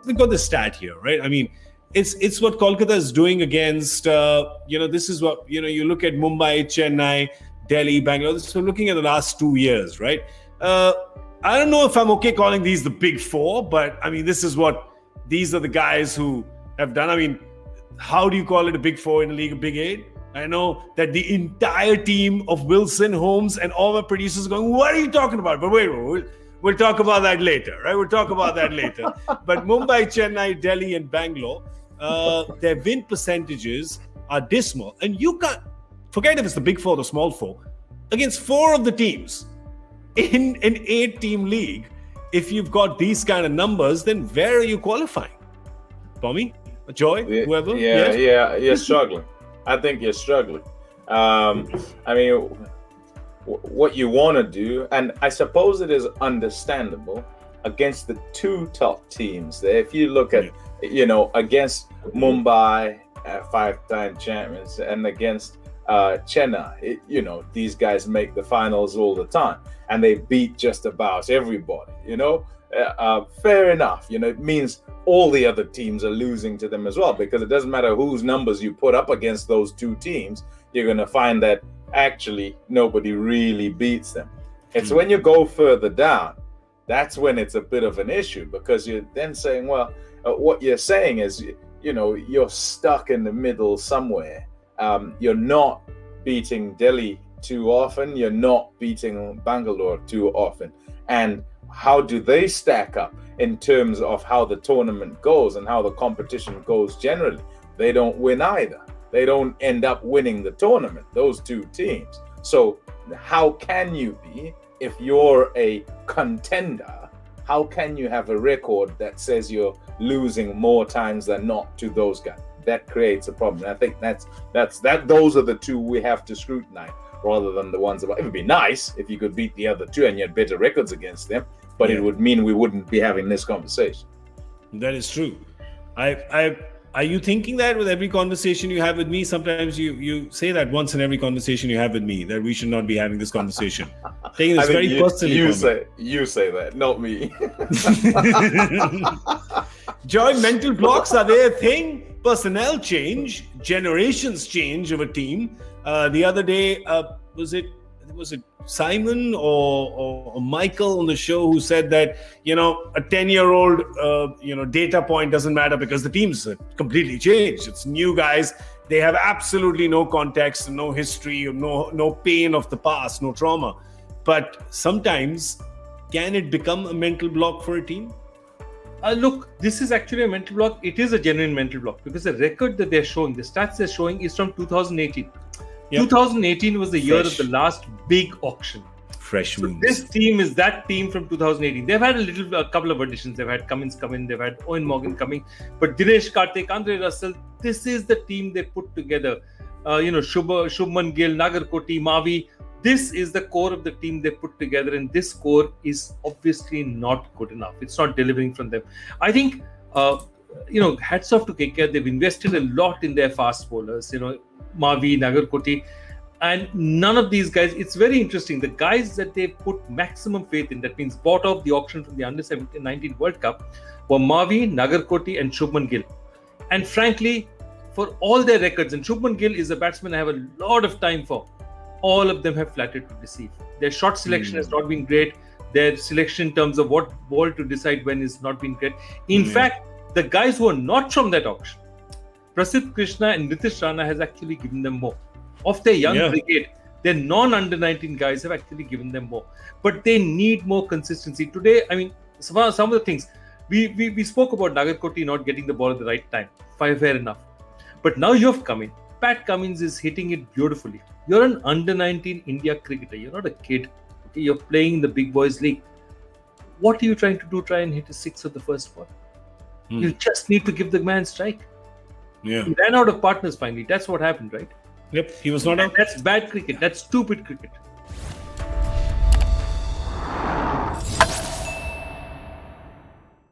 they've got the stat here, right? I mean, it's what Kolkata is doing against, this is what, you look at Mumbai, Chennai, Delhi, Bangalore. So looking at the last 2 years, right? I don't know if I'm okay calling these the big four, but I mean, these are the guys who have done. I mean, how do you call it a big four in a league of big eight? I know that the entire team of Wilson, Holmes, and all my producers are going, what are you talking about? But wait, we'll talk about that later, right? We'll talk about that later. But Mumbai, Chennai, Delhi, and Bangalore, their win percentages are dismal. And you can't forget if it's the big four or the small four. Against four of the teams in an 8-team league, if you've got these kind of numbers, then where are you qualifying? Pommie, Joy, whoever? Yeah, you're struggling. I think you're struggling. I mean, what you want to do, and I suppose it is understandable against the two top teams there. If you look at, against Mumbai, 5-time champions, and against Chennai, these guys make the finals all the time, and they beat just about everybody. Fair enough. It means all the other teams are losing to them as well, because it doesn't matter whose numbers you put up against those two teams, you're going to find that actually nobody really beats them. It's when you go further down, that's when it's a bit of an issue, because you're then saying, well, what you're saying is, you're stuck in the middle somewhere. You're not beating Delhi too often. You're not beating Bangalore too often. And how do they stack up in terms of how the tournament goes and how the competition goes generally? They don't win either. They don't end up winning the tournament, those two teams. So how can you be, if you're a contender, how can you have a record that says you're losing more times than not to those guys? That creates a problem. And I think those are the two we have to scrutinize, rather than the ones about. It would be nice if you could beat the other two and you had better records against them, but it would mean we wouldn't be having this conversation. That is true. Are you thinking that with every conversation you have with me? Sometimes you say that once in every conversation you have with me, that we should not be having this conversation. Taking this very personally. You say that, not me. Joy, mental blocks, are they a thing? Personnel change, generations change of a team. The other day, was it Simon or Michael on the show who said that, a 10-year-old, data point doesn't matter because the team's completely changed. It's new guys. They have absolutely no context, no history, no pain of the past, no trauma. But sometimes, can it become a mental block for a team? Look, this is actually a mental block. It is a genuine mental block, because the record that they're showing, the stats they're showing, is from 2018. Yep. 2018 was the year of the last big auction. Fresh moves. This team is that team from 2018. They've had a couple of additions. They've had Cummins come in. They've had Owen Morgan coming. But Dinesh Karthik, Andre Russell, this is the team they put together. Shubman Gill, Nagarkoti, Mavi. This is the core of the team they put together, and this core is obviously not good enough. It's not delivering from them. I think, hats off to KKR. They've invested a lot in their fast bowlers, Mavi, Nagarkoti, and none of these guys, it's very interesting. The guys that they put maximum faith in, that means bought off the auction from the Under-19 World Cup, were Mavi, Nagarkoti, and Shubman Gill. And frankly, for all their records, and Shubman Gill is a batsman I have a lot of time for, all of them have flattered to deceive. Their shot selection has not been great. Their selection in terms of what ball to decide when is not been great. In fact, the guys who are not from that auction, Prasidh Krishna and Nitish Rana, has actually given them more. Of their young brigade, their non-under-19 guys have actually given them more. But they need more consistency. Today, I mean, some of the things, we spoke about Nagarkoti not getting the ball at the right time. Fair enough. But now you've come in. Pat Cummins is hitting it beautifully. You're an under-19 India cricketer. You're not a kid. Okay? You're playing in the big boys league. What are you trying to do? Try and hit a six at the first ball. You just need to give the man strike. Yeah. He ran out of partners finally. That's what happened, right? Yep. He was not out. That's bad cricket. That's stupid cricket.